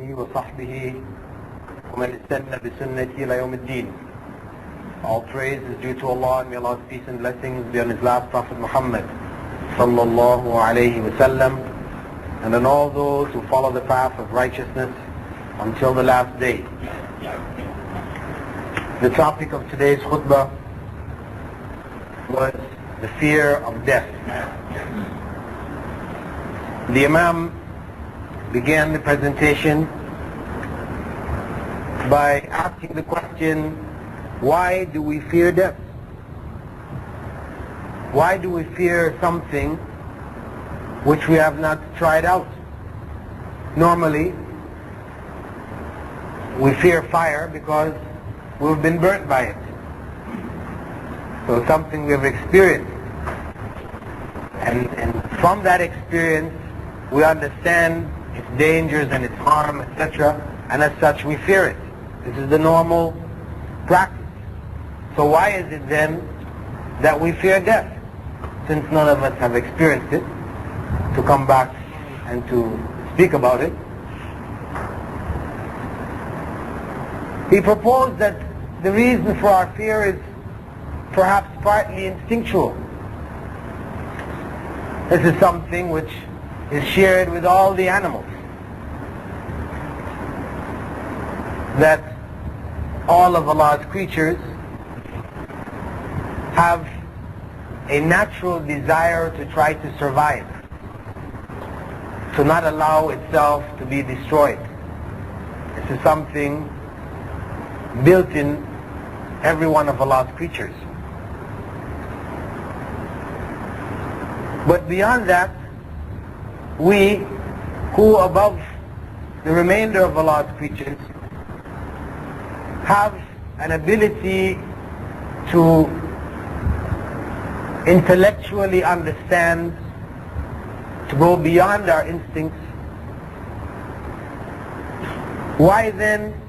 وصحبه ومن استنى بسنته إلى يوم الدين. All praise is due to Allah, and may Allah's peace and blessings be on His last Prophet Muhammad sallallahu alayhi wasallam, and on all those who follow the path of righteousness until the last day. The topic of today's khutbah was the fear of death. The Imam began the presentation by asking the question, why do we fear death? Why do we fear something which we have not tried out? Normally, we fear fire because we've been burnt by it. So something we have experienced. And from that experience, we understand its dangers and its harm, etc. And as such, we fear it. This is the normal practice. So why is it then that we fear death? Since none of us have experienced it, to come back and to speak about it. He proposed that the reason for our fear is perhaps partly instinctual. This is something which is shared with all the animals. That all of Allah's creatures have a natural desire to try to survive, to not allow itself to be destroyed. This is something built in every one of Allah's creatures. But beyond that, we who above the remainder of Allah's creatures have an ability to intellectually understand, to go beyond our instincts. Why then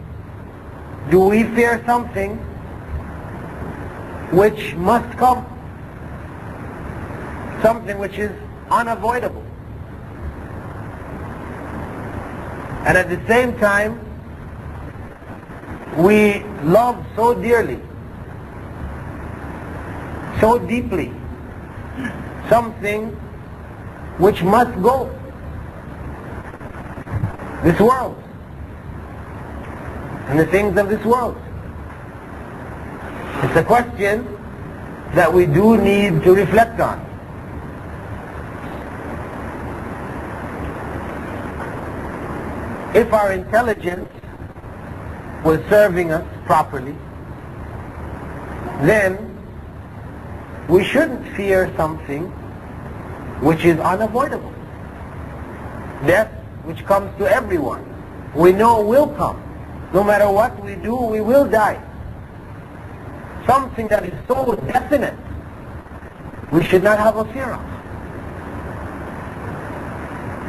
do we fear something which must come? Something which is unavoidable. And at the same time, we love so dearly, so deeply, something which must go. This world. And the things of this world. It's a question that we do need to reflect on. If our intelligence was serving us properly, then we shouldn't fear something which is unavoidable. Death, which comes to everyone, we know will come. No matter what we do, we will die. Something that is so definite, we should not have a fear of.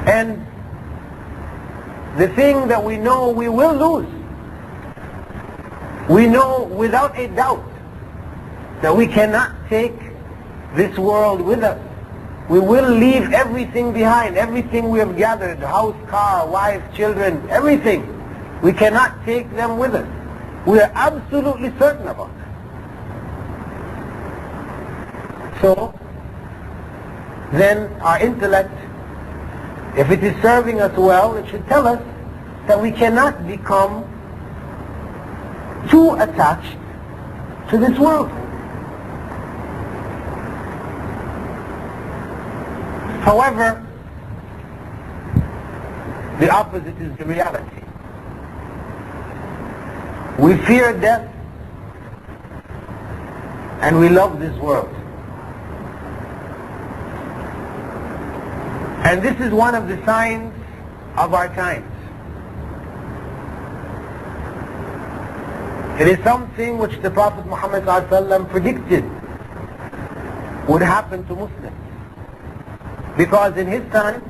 And the thing that we know we will lose, we know without a doubt that we cannot take this world with us. We will leave everything behind, everything we have gathered, house, car, wife, children, everything. We cannot take them with us. We are absolutely certain about that. So, then our intellect, if it is serving us well, it should tell us that we cannot become too attached to this world. However, the opposite is the reality. We fear death and we love this world. And this is one of the signs of our times. It is something which the Prophet Muhammad ﷺ predicted would happen to Muslims. Because in his time,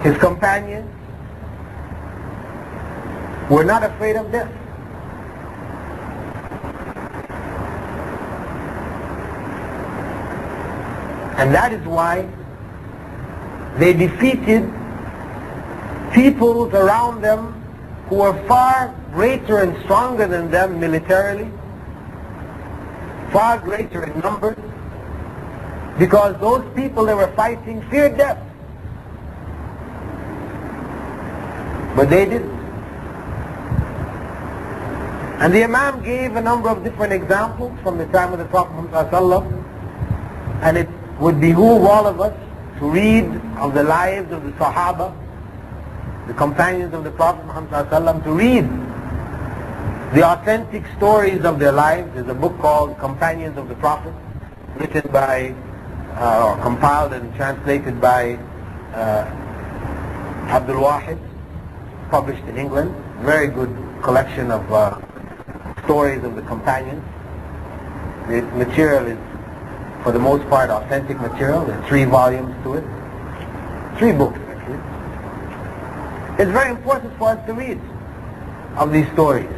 his companions were not afraid of death. And that is why they defeated peoples around them who were far greater and stronger than them militarily, far greater in numbers, because those people they were fighting feared death. But they didn't. And the Imam gave a number of different examples from the time of the Prophet Muhammad, and it would behoove all of us to read of the lives of the Sahaba, the companions of the Prophet Muhammad, to read the authentic stories of their lives. There's a book called Companions of the Prophet, written by, or compiled and translated by Abdul Wahid, published in England. Very good collection of stories of the companions. The material is, for the most part, authentic material. There are 3 volumes to it. 3 books, actually. It's very important for us to read of these stories,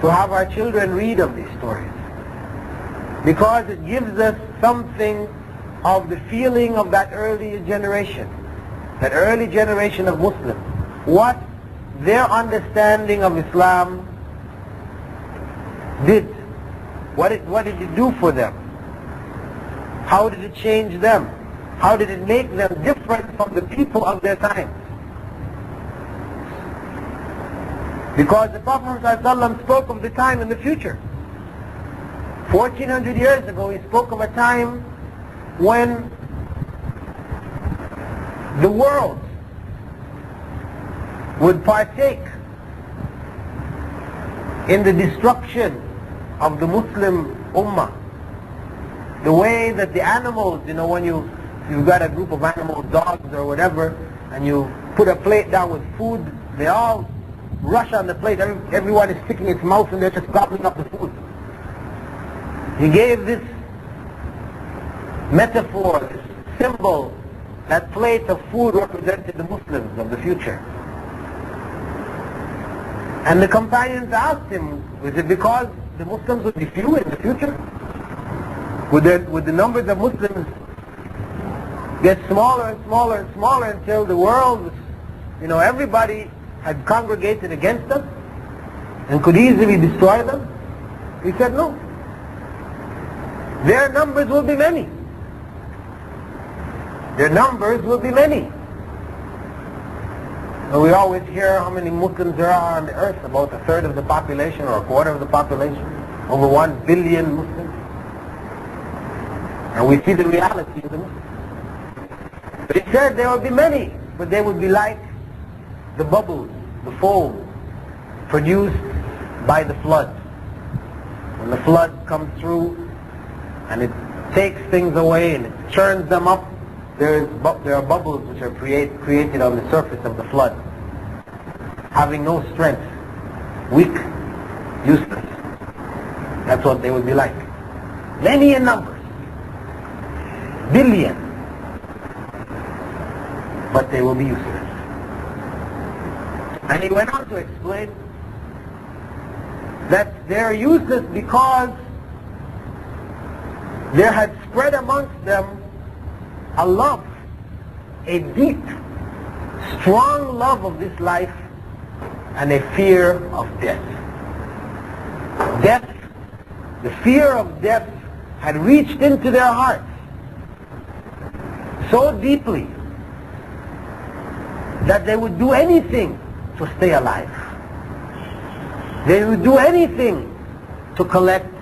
to have our children read of these stories, because it gives us something of the feeling of that early generation of Muslims, what their understanding of Islam did. What did it do for them? How did it change them? How did it make them different from the people of their time? Because the Prophet ﷺ spoke of the time in the future. 1400 years ago, he spoke of a time when the world would partake in the destruction of the Muslim Ummah. The way that the animals, when you've got a group of animals, dogs or whatever, and you put a plate down with food, they all rush on the plate. Everyone is sticking its mouth and they're just gobbling up the food. He gave this metaphor, this symbol, that plate of food represented the Muslims of the future. And the companions asked him, was it because the Muslims would be few in the future? Would the numbers of Muslims get smaller and smaller and smaller until the world was, everybody had congregated against us and could easily destroy them? He said no. Their numbers will be many. Their numbers will be many. And we always hear how many Muslims there are on the earth, about 1/3 of the population or 1/4 of the population, over 1 billion Muslims. And we see the reality of the Muslims. But he said there will be many, but they would be like the bubbles, the foam produced by the flood. When the flood comes through and it takes things away and it churns them up, there are bubbles which are created on the surface of the flood, having no strength, weak, useless. That's what they would be like. Many in numbers, billion, but they will be useless. And he went on to explain that they're useless because there had spread amongst them a love, a deep, strong love of this life and a fear of death. Death, the fear of death had reached into their hearts so deeply that they would do anything to stay alive. They would do anything to collect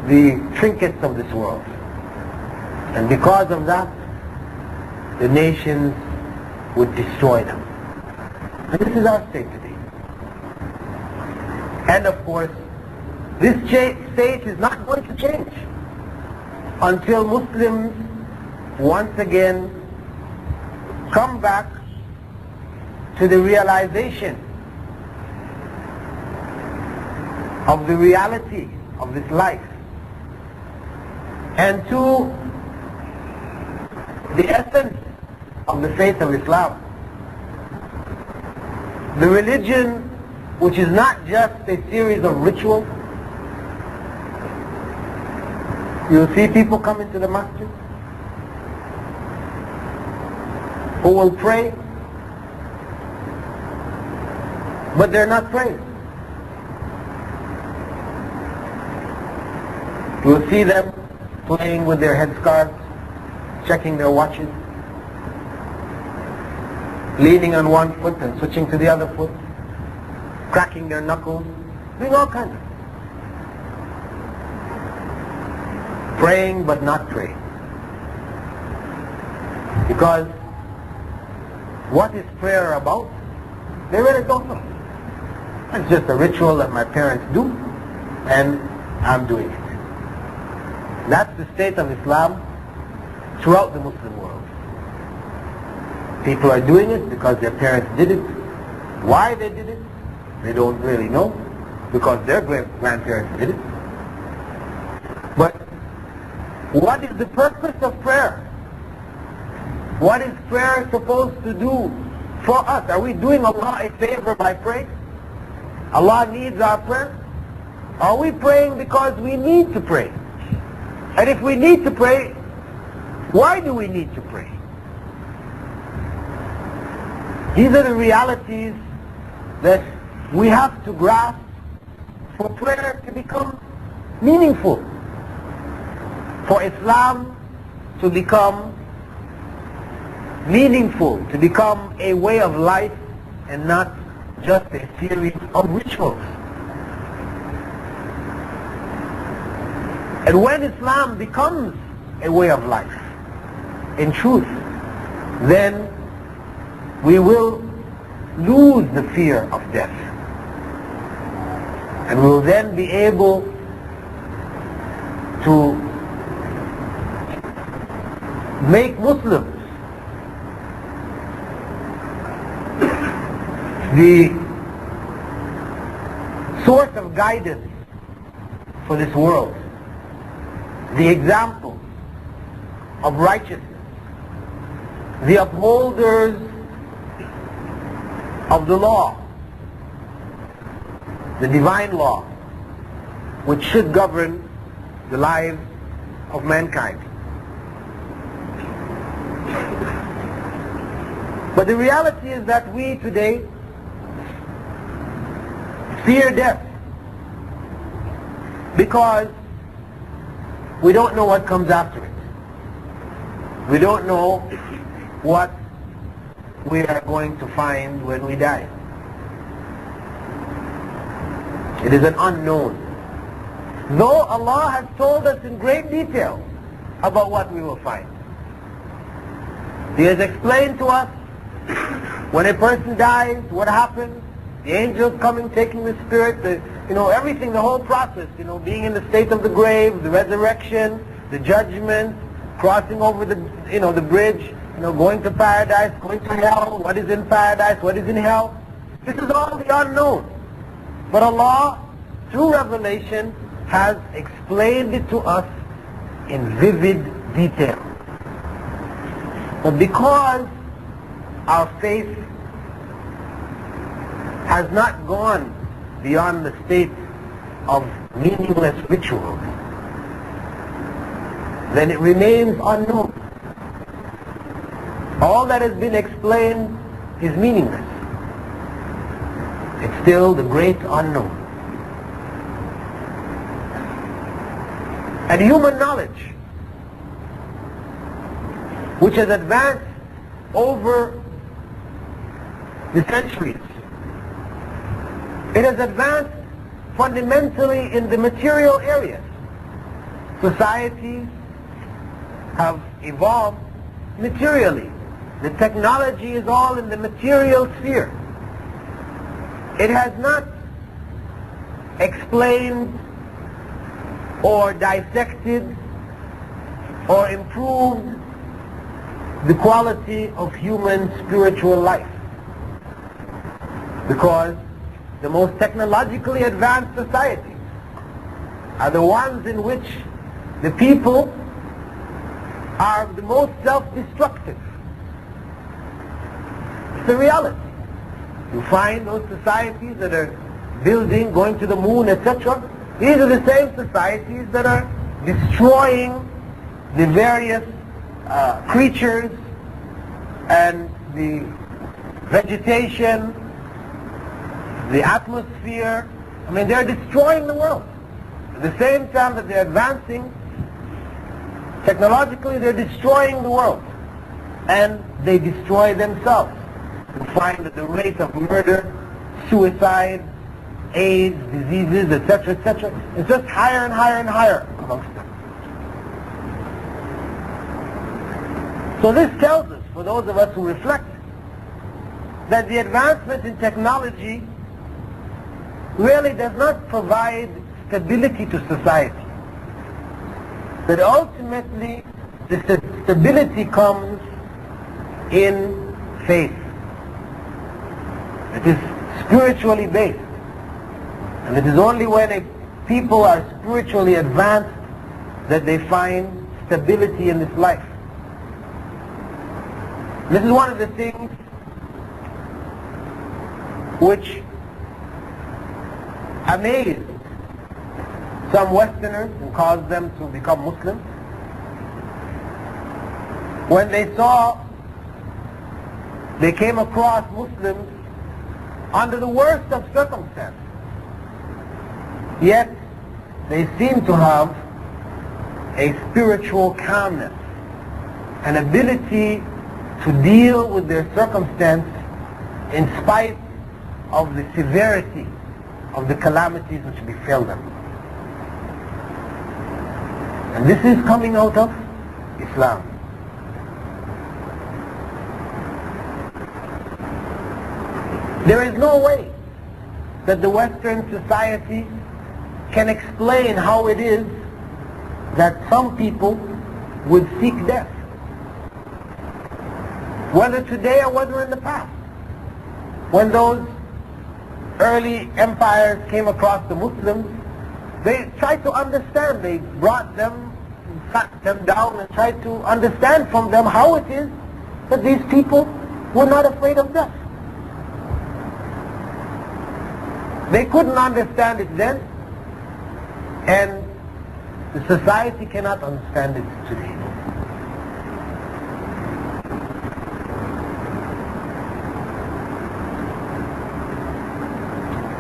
the trinkets of this world. And because of that, the nations would destroy them. And this is our state today. And of course, this state is not going to change until Muslims once again come back to the realization of the reality of this life and to the essence of the faith of Islam. The religion which is not just a series of rituals. You'll see people come into the masjid who will pray, but they're not praying. You'll see them playing with their headscarves, checking their watches, leaning on one foot and switching to the other foot, cracking their knuckles, doing all kinds of things. Praying but not praying. Because what is prayer about? They really don't know. It's just a ritual that my parents do, and I'm doing it. That's the state of Islam throughout the Muslim world. People are doing it because their parents did it. Why they did it, they don't really know, because their grandparents did it. But what is the purpose of prayer? What is prayer supposed to do for us? Are we doing Allah a favor by praying? Allah needs our prayer? Are we praying because we need to pray? And if we need to pray, why do we need to pray? These are the realities that we have to grasp for prayer to become meaningful, for Islam to become meaningful, to become a way of life and not just a series of rituals. And when Islam becomes a way of life, in truth, then we will lose the fear of death. And we will then be able to make Muslims the source of guidance for this world, the example of righteousness, the upholders of the law, the divine law, which should govern the lives of mankind. But the reality is that we today fear death because we don't know what comes after it. We don't know what we are going to find when we die. It is an unknown. Though Allah has told us in great detail about what we will find. He has explained to us when a person dies, what happens, the angels coming, taking the spirit, everything, the whole process, being in the state of the grave, the resurrection, the judgment, crossing over the bridge, going to paradise, going to hell, what is in paradise, what is in hell. This is all the unknown. But Allah, through revelation, has explained it to us in vivid detail. But because our faith has not gone beyond the state of meaningless rituals, then it remains unknown. All that has been explained is meaningless. It's still the great unknown. And human knowledge, which has advanced over the centuries, it has advanced fundamentally in the material areas. Societies have evolved materially. The technology is all in the material sphere. It has not explained or dissected or improved the quality of human spiritual life. Because the most technologically advanced societies are the ones in which the people are the most self-destructive. It's a reality. You find those societies that are building, going to the moon, etc. These are the same societies that are destroying the various creatures and the vegetation, the atmosphere. I mean, they're destroying the world. At the same time that they're advancing technologically, they're destroying the world. And they destroy themselves. You find that the rate of murder, suicide, AIDS, diseases, etc., is just higher and higher and higher amongst them. So this tells us, for those of us who reflect, that the advancement in technology really does not provide stability to society. That ultimately the stability comes in faith. It is spiritually based. And it is only when people are spiritually advanced that they find stability in this life. This is one of the things which amazed some Westerners and caused them to become Muslims when they came across Muslims under the worst of circumstances. Yet they seem to have a spiritual calmness, an ability to deal with their circumstance in spite of the severity of the calamities which befell them. And this is coming out of Islam. There is no way that the Western society can explain how it is that some people would seek death, whether today or whether in the past. When those early empires came across the Muslims, they tried to understand. They brought them, sat them down and tried to understand from them how it is that these people were not afraid of death. They couldn't understand it then, and the society cannot understand it today.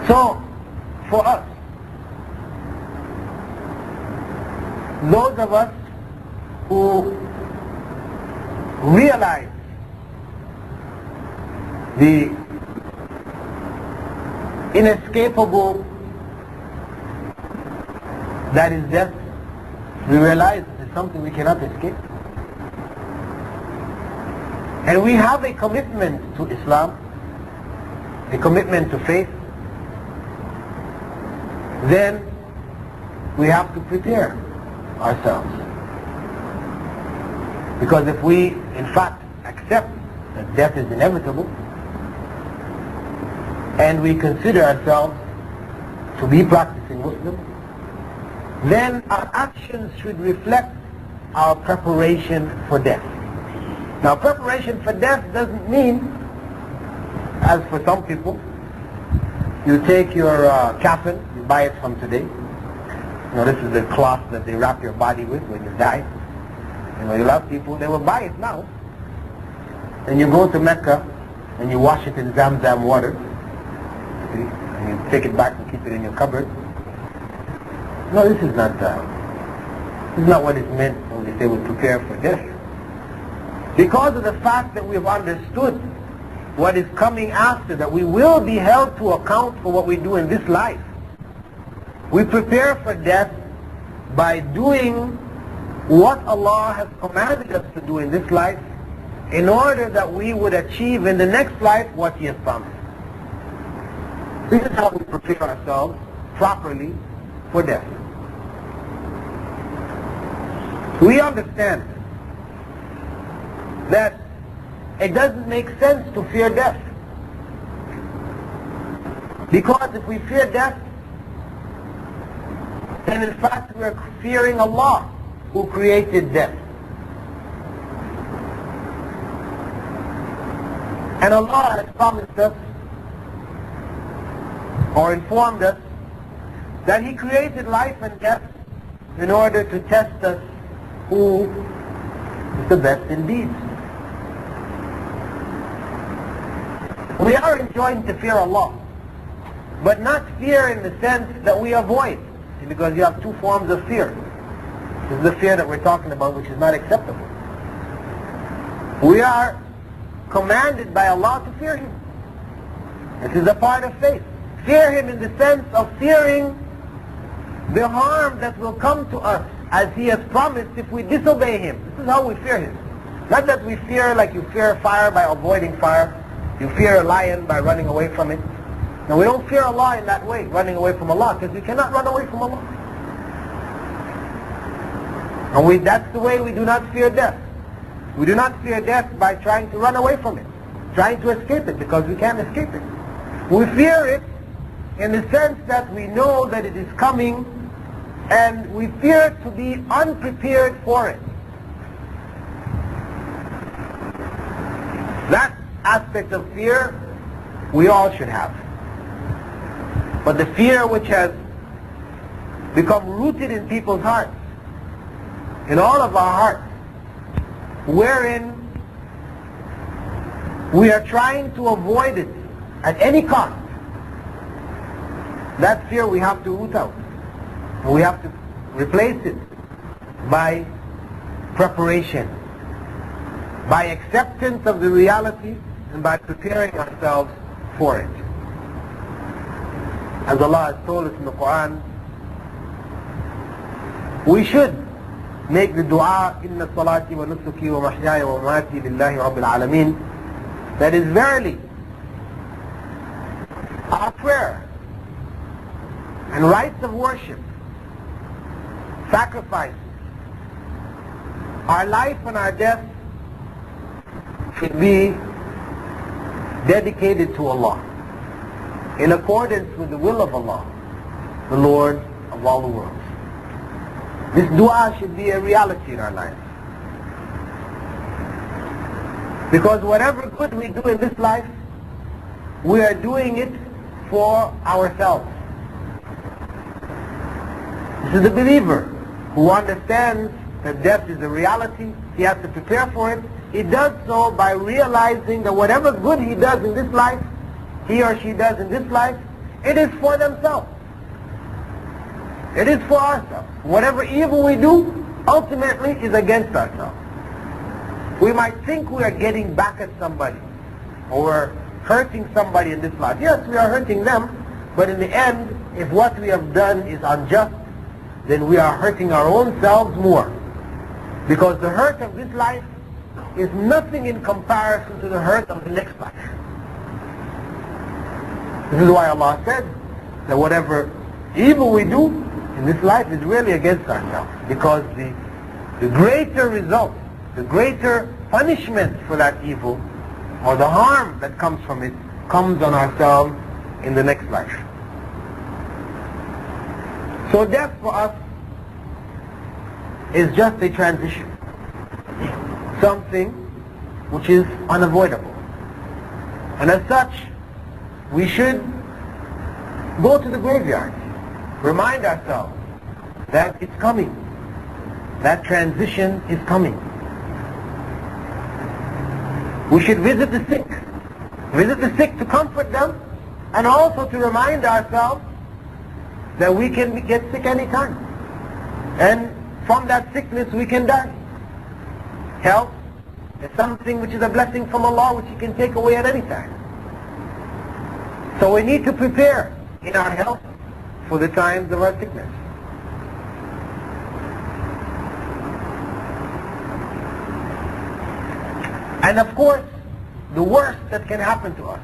So, for us, those of us who realize the inescapable that is death, we realize it's something we cannot escape. And we have a commitment to Islam, a commitment to faith. Then we have to prepare ourselves. Because if we, in fact, accept that death is inevitable, and we consider ourselves to be practicing Muslims, then our actions should reflect our preparation for death. Now, preparation for death doesn't mean, as for some people, you take your coffin, you buy it from today. You know, this is the cloth that they wrap your body with when you die. You know, you love people, they will buy it now. And you go to Mecca and you wash it in Zamzam water. See? And you take it back and keep it in your cupboard. No, this is not what is meant when we say we prepare for death. Because of the fact that we have understood what is coming after, that we will be held to account for what we do in this life, we prepare for death by doing what Allah has commanded us to do in this life in order that we would achieve in the next life what He has promised. This is how we prepare ourselves properly for death. We understand that it doesn't make sense to fear death. Because if we fear death, then in fact we are fearing Allah who created death. And Allah has promised us, or informed us, that He created life and death in order to test us who is the best in deeds. We are enjoined to fear Allah, but not fear in the sense that we avoid, because you have two forms of fear. This is the fear that we're talking about, which is not acceptable. We are commanded by Allah to fear Him. This is a part of faith. Fear Him in the sense of fearing the harm that will come to us as He has promised if we disobey Him. This is how we fear Him. Not that we fear like you fear fire by avoiding fire. You fear a lion by running away from it. No, we don't fear Allah in that way, running away from Allah, because we cannot run away from Allah. And that's the way we do not fear death. We do not fear death by trying to run away from it, trying to escape it, because we can't escape it. We fear it in the sense that we know that it is coming, and we fear to be unprepared for it. That aspect of fear we all should have. But the fear which has become rooted in people's hearts, in all of our hearts, wherein we are trying to avoid it at any cost, that fear we have to root out. We have to replace it by preparation, by acceptance of the reality, and by preparing ourselves for it. As Allah has told us in the Quran, we should make the dua, inna salati wa nusuki wa mahyaya wa mamati lillahi rabbil alameen. That is verily our prayer and rites of worship, sacrifices, our life and our death should be dedicated to Allah, in accordance with the will of Allah, the Lord of all the worlds. This dua should be a reality in our lives. Because whatever good we do in this life, we are doing it for ourselves. This is the believer who understands that death is a reality. He has to prepare for it. He does so by realizing that whatever good he does in this life, he or she does in this life, it is for themselves. It is for ourselves. Whatever evil we do, ultimately is against ourselves. We might think we are getting back at somebody, or we're hurting somebody in this life. Yes, we are hurting them, but in the end, if what we have done is unjust, then we are hurting our own selves more. Because the hurt of this life is nothing in comparison to the hurt of the next life. This is why Allah said that whatever evil we do in this life is really against ourselves. Because the greater result, the greater punishment for that evil, or the harm that comes from it, comes on ourselves in the next life. So death for us is just a transition, something which is unavoidable. And as such, we should go to the graveyard, remind ourselves that it's coming, that transition is coming. We should visit the sick to comfort them, and also to remind ourselves that we can get sick anytime. And from that sickness we can die. Health is something which is a blessing from Allah, which He can take away at any time. So we need to prepare in our health for the times of our sickness. And of course, the worst that can happen to us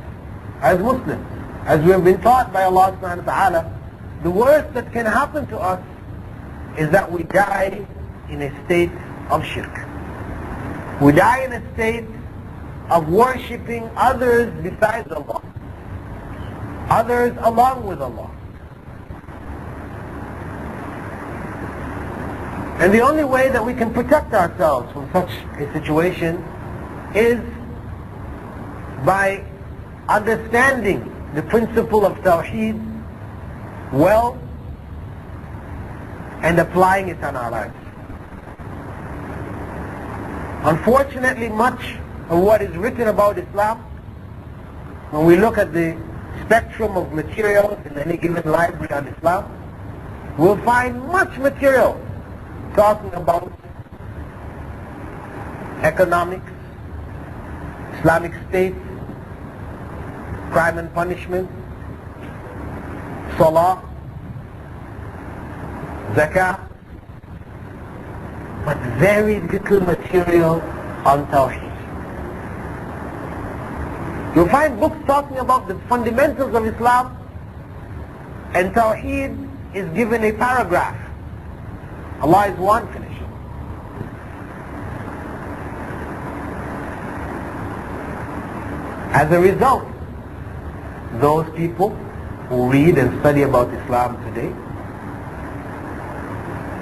as Muslims, as we have been taught by Allah subhanahu wa ta'ala, the worst that can happen to us is that we die in a state of shirk. We die in a state of worshipping others besides Allah, others along with Allah. And the only way that we can protect ourselves from such a situation is by understanding the principle of Tawheed well and applying it on our lives. Unfortunately, much of what is written about Islam when we look at the spectrum of materials in any given library on Islam, we'll find much material talking about economics, Islamic State, crime and punishment, Salah, Zakah, but very little material on Tawheed. You'll find books talking about the fundamentals of Islam, and Tawheed is given a paragraph. Allah is one, finish. As a result, those people who read and study about Islam today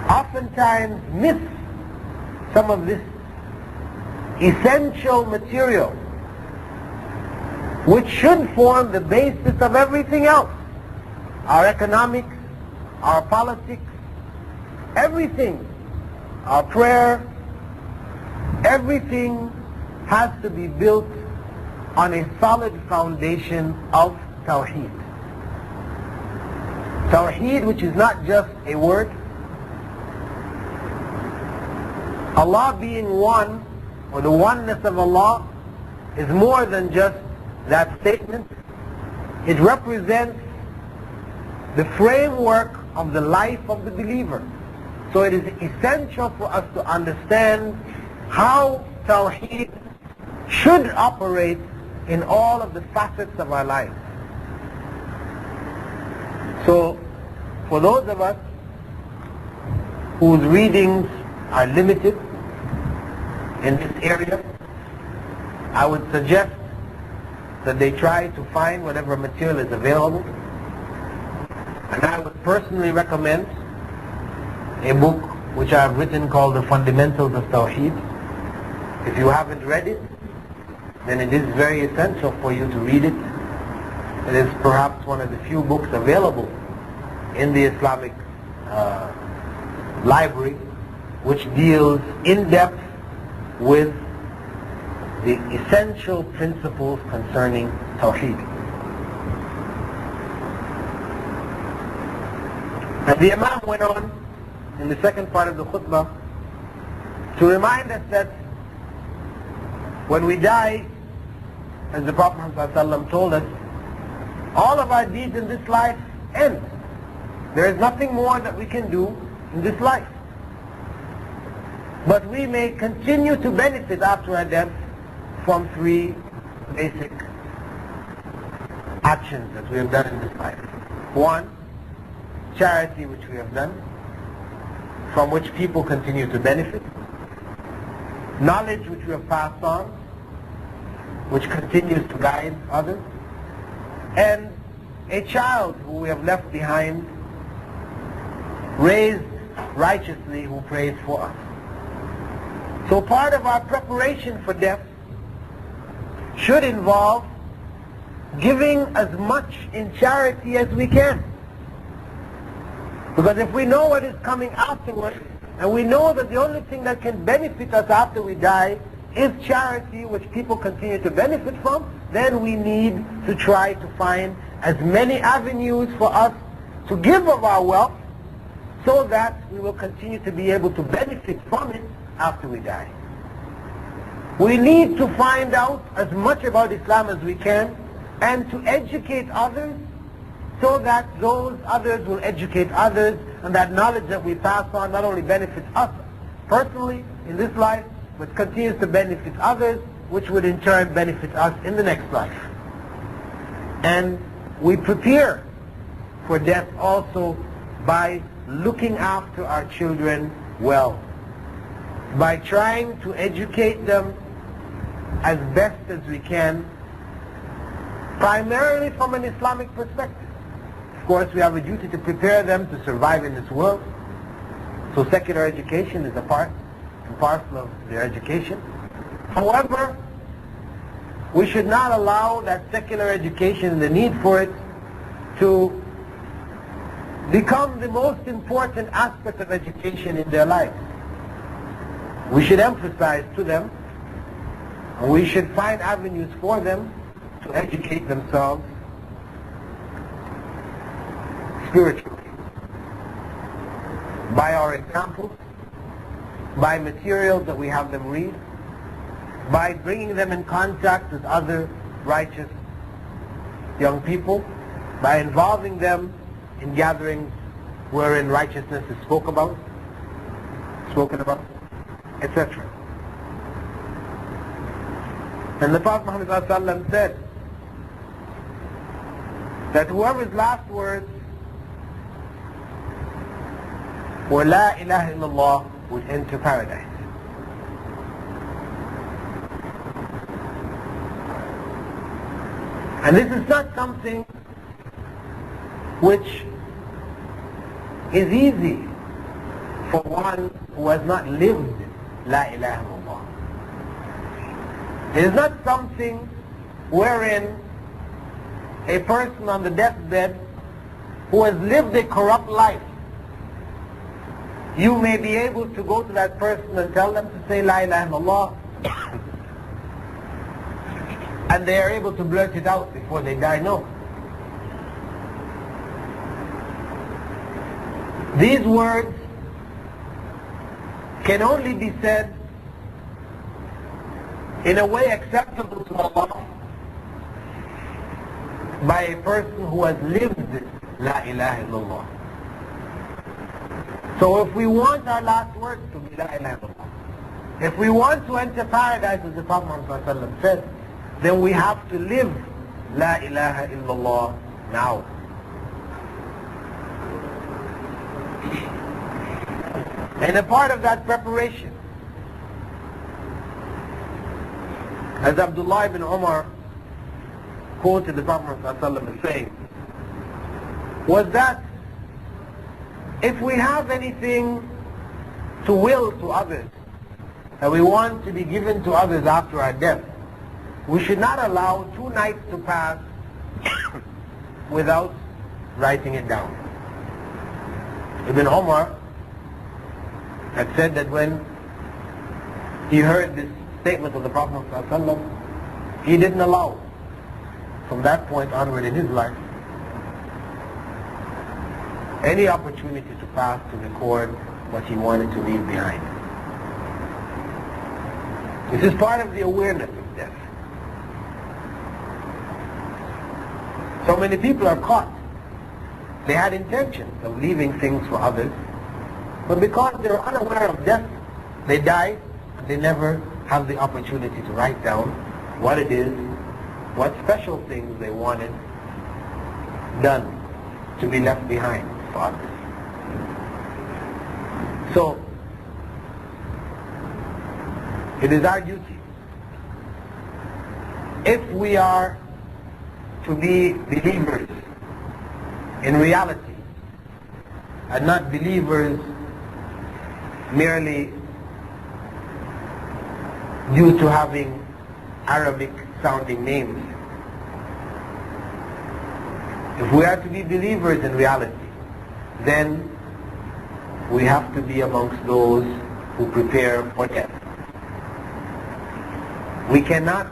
oftentimes miss some of this essential material which should form the basis of everything else. Our economics, our politics, everything, our prayer, everything has to be built on a solid foundation of Tawheed. Tawheed, which is not just a word. Allah being one, or the oneness of Allah, is more than just that statement. It represents the framework of the life of the believer. So it is essential for us to understand how Tawheed should operate in all of the facets of our lives. So, for those of us whose readings are limited in this area, I would suggest that they try to find whatever material is available. And I would personally recommend a book which I have written called The Fundamentals of Tawheed. If you haven't read it, then it is very essential for you to read it. It is perhaps one of the few books available in the Islamic library which deals in depth with the essential principles concerning Tawheed. And the Imam went on in the second part of the khutbah to remind us that when we die, as the Prophet ﷺ told us, all of our deeds in this life end. There is nothing more that we can do in this life. But we may continue to benefit after our death from three basic actions that we have done in this life. One, charity, which we have done, from which people continue to benefit. Knowledge, which we have passed on, which continues to guide others. And a child who we have left behind, raised righteously, who prays for us. So part of our preparation for death should involve giving as much in charity as we can. Because if we know what is coming afterwards, and we know that the only thing that can benefit us after we die is charity, which people continue to benefit from, then we need to try to find as many avenues for us to give of our wealth so that we will continue to be able to benefit from it after we die. We need to find out as much about Islam as we can and to educate others so that those others will educate others, and that knowledge that we pass on not only benefits us personally in this life, but continues to benefit others, which would in turn benefit us in the next life. And we prepare for death also by looking after our children well, by trying to educate them as best as we can, primarily from an Islamic perspective. Of course, we have a duty to prepare them to survive in this world, so secular education is a part and parcel of their education. However, we should not allow that secular education and the need for it to become the most important aspect of education in their lives. We should emphasize to them, and we should find avenues for them to educate themselves spiritually by our examples, by materials that we have them read, by bringing them in contact with other righteous young people, by involving them in gatherings wherein righteousness is spoken about, etc. And the Prophet Muhammad ﷺ said that whoever's last words were La ilaha illallah would enter paradise. And this is not something which is easy for one who has not lived La ilaha illallah. It is not something wherein a person on the deathbed who has lived a corrupt life, you may be able to go to that person and tell them to say La ilaha illallah, and they are able to blurt it out before they die. No. These words can only be said in a way acceptable to Allah by a person who has lived La ilaha illallah. So if we want our last words to be La ilaha illallah, if we want to enter paradise, as the Prophet Muhammad ﷺ said, then we have to live La ilaha illallah now. And a part of that preparation, as Abdullah ibn Umar quoted the Prophet ﷺ as saying, was that if we have anything to will to others, that we want to be given to others after our death, we should not allow 2 nights to pass without writing it down. Ibn Umar had said that when he heard this statement of the Prophet ﷺ, he didn't allow, from that point onward in his life, any opportunity to pass to record what he wanted to leave behind. This is part of the awareness of death. So many people are caught. They had intentions of leaving things for others, but because they were unaware of death, they die and they never have the opportunity to write down what it is, what special things they wanted done to be left behind for others. So, it is our duty, if we are to be believers in reality and not believers merely due to having Arabic sounding names. If we are to be believers in reality, then we have to be amongst those who prepare for death. We cannot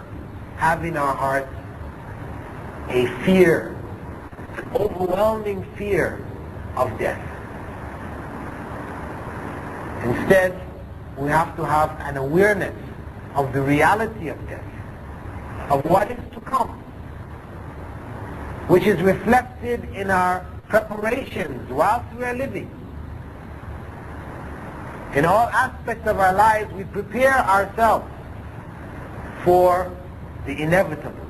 have in our hearts a fear, an overwhelming fear of death. Instead, we have to have an awareness of the reality of death, of what is to come, which is reflected in our preparations whilst we are living. In all aspects of our lives, we prepare ourselves for the inevitable.